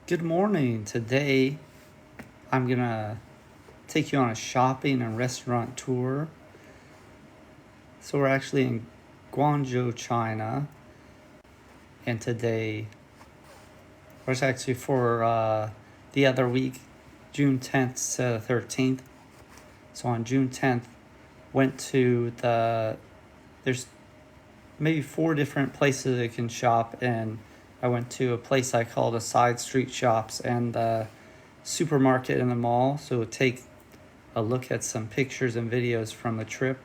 Good morning. Today I'm gonna take you on a shopping and restaurant tour. So we're actually in Guangzhou, China, and today was actually for the other week, June 10th to 13th. So on June 10th, went to there's maybe 4 different places you can shop, and I went to a place I called a side street shops and the supermarket in the mall. So take a look at some pictures and videos from the trip.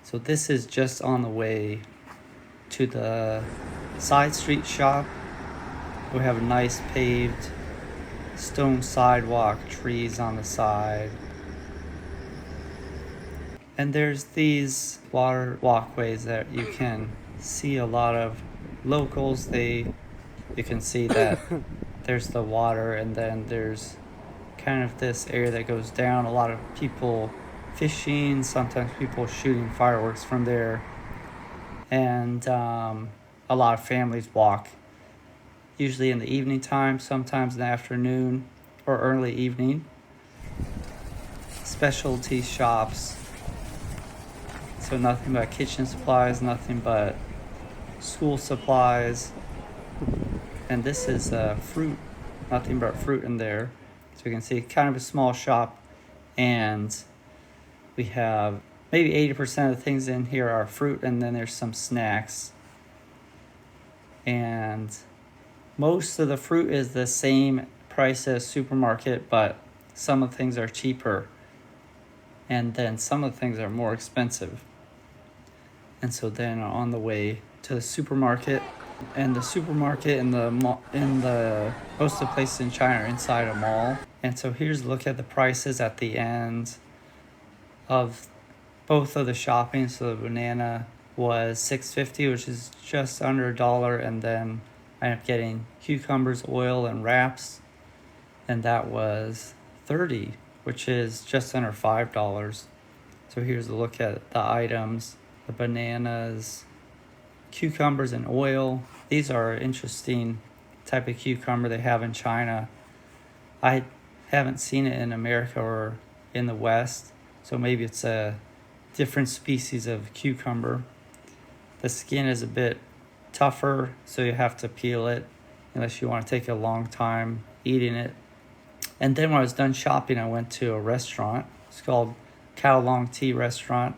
So this is just on the way to the side street shop. We have a nice paved stone sidewalk, trees on the side. And there's these water walkways that you can see a lot of locals. You can see that there's the water, and then there's kind of this area that goes down. A lot of people fishing, sometimes people shooting fireworks from there, and a lot of families walk, usually in the evening time, sometimes in the afternoon or early evening. Specialty shops, so nothing but kitchen supplies, nothing but school supplies, and this is fruit, nothing but fruit in there. So you can see kind of a small shop, and we have maybe 80% of the things in here are fruit, and then there's some snacks. And most of the fruit is the same price as supermarket, but some of the things are cheaper, and then some of the things are more expensive. And so then on the way to the supermarket, and the supermarket and the most of the places in China are inside a mall. And so here's a look at the prices at the end of both of the shopping. So the banana was $6.50, which is just under $1, and then I ended up getting cucumbers, oil, and wraps, and that was $30, which is just under $5. So here's a look at the items: the bananas, cucumbers, and oil. These are interesting type of cucumber they have in China. I haven't seen it in America or in the West, so maybe it's a different species of cucumber. The skin is a bit tougher, so you have to peel it unless you want to take a long time eating it. And then when I was done shopping, I went to a restaurant. It's called Cow Long Tea Restaurant.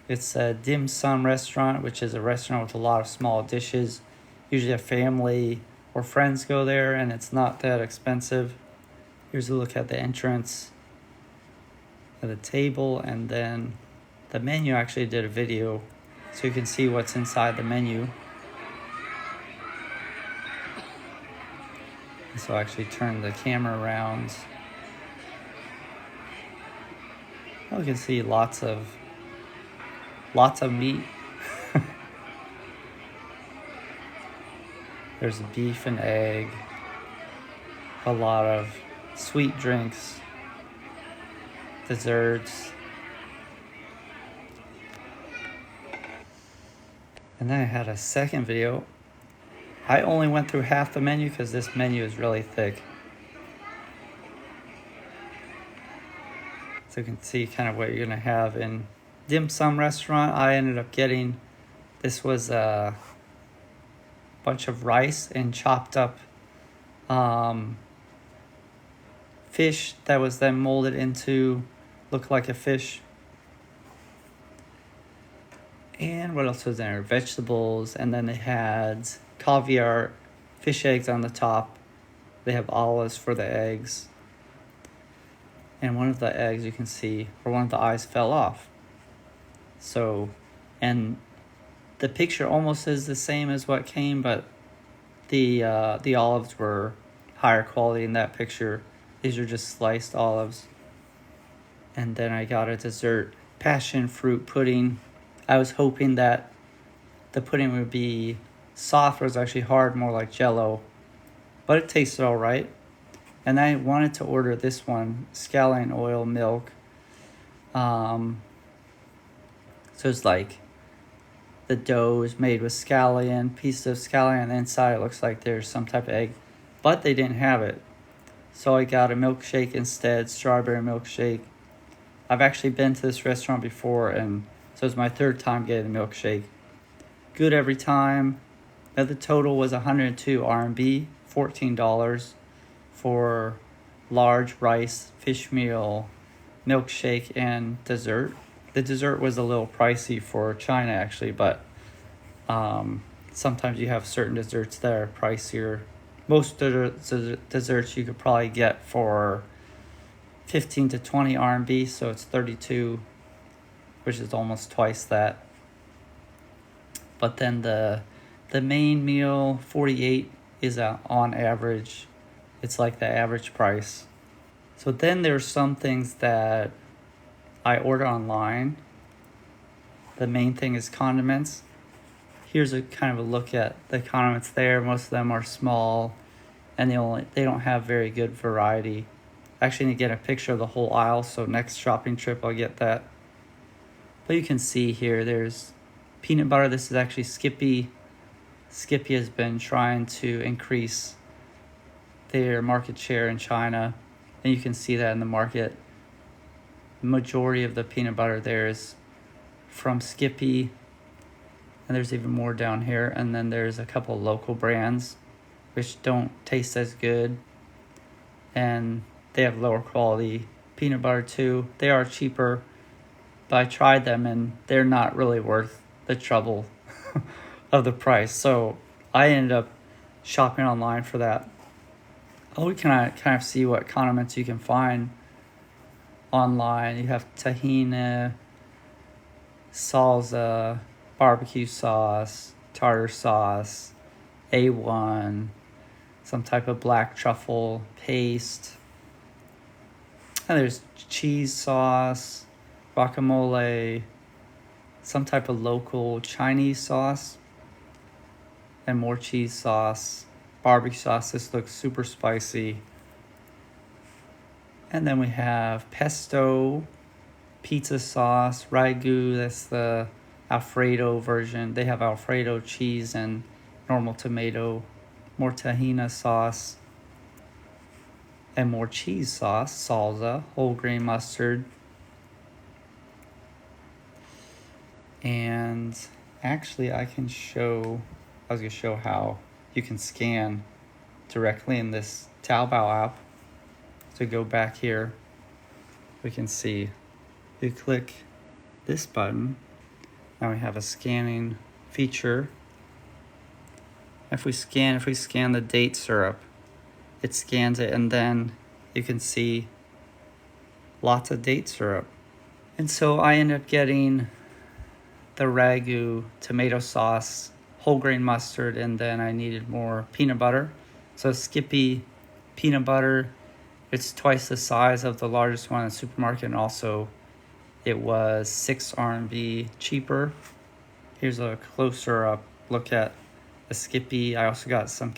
It's a Dimsum restaurant, which is a restaurant with a lot of small dishes. Usually a family or friends go there, and it's not that expensive. Here's a look at the entrance of the table, and then the menu. I actually did a video so you can see what's inside the menu. So I actually turned the camera around. You can see lots of meat. There's beef and egg, a lot of sweet drinks, desserts. And then I had a second video. I only went through half the menu because this menu is really thick. So you can see kind of what you're gonna have in dim sum restaurant. I ended up getting, this was a bunch of rice and chopped up fish that was then molded into look like a fish. And what else was there? Vegetables, and then they had caviar, fish eggs on the top. They have olives for the eggs. And one of the eggs you can see, or one of the eyes fell off. So, and the picture almost is the same as what came, but the olives were higher quality in that picture. These are just sliced olives. And then I got a dessert, passion fruit pudding. I was hoping that the pudding would be soft, but it was actually hard, more like Jell-O. But it tasted all right. And I wanted to order this one, scallion oil milk. So it's like the dough is made with scallion, pieces of scallion, and inside it looks like there's some type of egg, but they didn't have it. So I got a milkshake instead, strawberry milkshake. I've actually been to this restaurant before, and so it's my third time getting a milkshake. Good every time. Now the total was 102 RMB, $14 for large rice, fish meal, milkshake, and dessert. The dessert was a little pricey for China actually, but sometimes you have certain desserts that are pricier. Most desserts you could probably get for 15 to 20 RMB, so it's 32, which is almost twice that. But then the main meal, 48, is on average. It's like the average price. So then there's some things that I order online. The main thing is condiments. Here's a kind of a look at the condiments there. Most of them are small, and they don't have very good variety. I actually need to get a picture of the whole aisle, so next shopping trip I'll get that. But you can see here, there's peanut butter. This is actually Skippy. Skippy has been trying to increase their market share in China, and you can see that in the market. The majority of the peanut butter there is from Skippy, and there's even more down here. And then there's a couple local brands which don't taste as good, and they have lower quality peanut butter too. They are cheaper, but I tried them and they're not really worth the trouble of the price. So I ended up shopping online for that. We can kind of see what condiments you can find online. You have tahini, salsa, barbecue sauce, tartar sauce, A1, some type of black truffle paste. And there's cheese sauce, guacamole, some type of local Chinese sauce, and more cheese sauce, barbecue sauce. This looks super spicy. And then we have pesto, pizza sauce, ragu. That's the Alfredo version. They have Alfredo cheese and normal tomato, more tahini sauce, and more cheese sauce, salsa, whole grain mustard. And actually I was going to show how you can scan directly in this Taobao app. So go back here, we can see, you click this button, now we have a scanning feature. If we scan the date syrup, it scans it, and then you can see lots of date syrup. And so I ended up getting the ragu, tomato sauce, whole grain mustard, and then I needed more peanut butter. So Skippy peanut butter, it's twice the size of the largest one in the supermarket, and also it was 6 RMB cheaper. Here's a closer up look at the Skippy. I also got some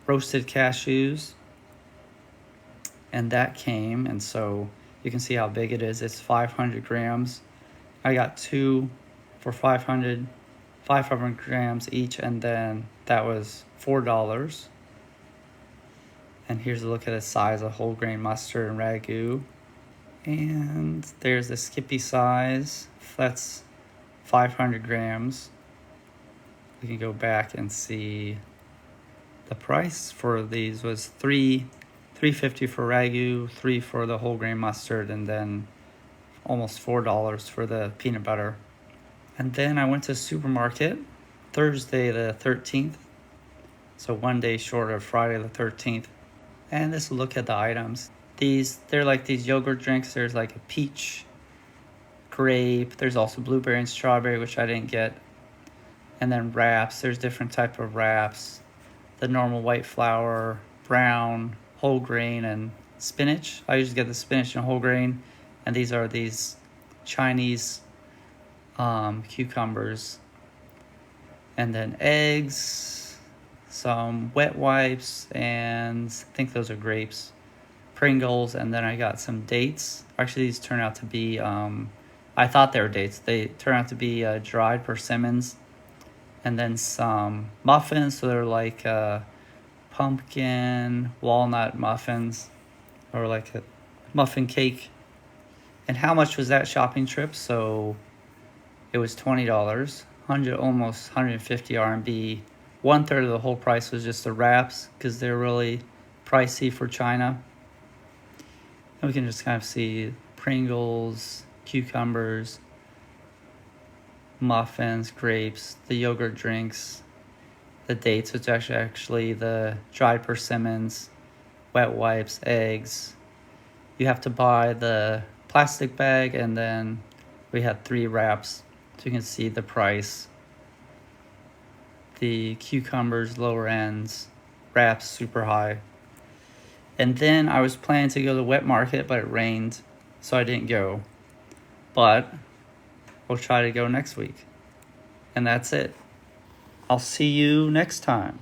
roasted cashews, and that came, and so you can see how big it is. It's 500 grams. I got 2 for 500 grams each, and then that was $4. And here's a look at the size of whole grain mustard and ragu. And there's the Skippy size. That's 500 grams. We can go back and see the price for these was $3.50 for ragu, $3 for the whole grain mustard, and then almost $4 for the peanut butter. And then I went to the supermarket Thursday the 13th, so one day short of Friday the 13th. And let's look at the items. They're like these yogurt drinks. There's like a peach, grape. There's also blueberry and strawberry, which I didn't get. And then wraps. There's different type of wraps. The normal white flour, brown, whole grain, and spinach. I usually get the spinach and whole grain. And these are these Chinese cucumbers. And then eggs, some wet wipes, and I think those are grapes. Pringles, and then I got some dates. Actually, these turn out to be I thought they were dates. They turned out to be dried persimmons, and then some muffins. So they're like pumpkin walnut muffins, or like a muffin cake. And how much was that shopping trip? So it was $20, almost 150 RMB. 1/3 of the whole price was just the wraps because they're really pricey for China. And we can just kind of see Pringles, cucumbers, muffins, grapes, the yogurt drinks, the dates, which actually the dried persimmons, wet wipes, eggs. You have to buy the plastic bag, and then we had 3 wraps, so you can see the price. The cucumbers, lower ends, wraps super high. And then I was planning to go to the wet market, but it rained, so I didn't go. But we'll try to go next week. And that's it. I'll see you next time.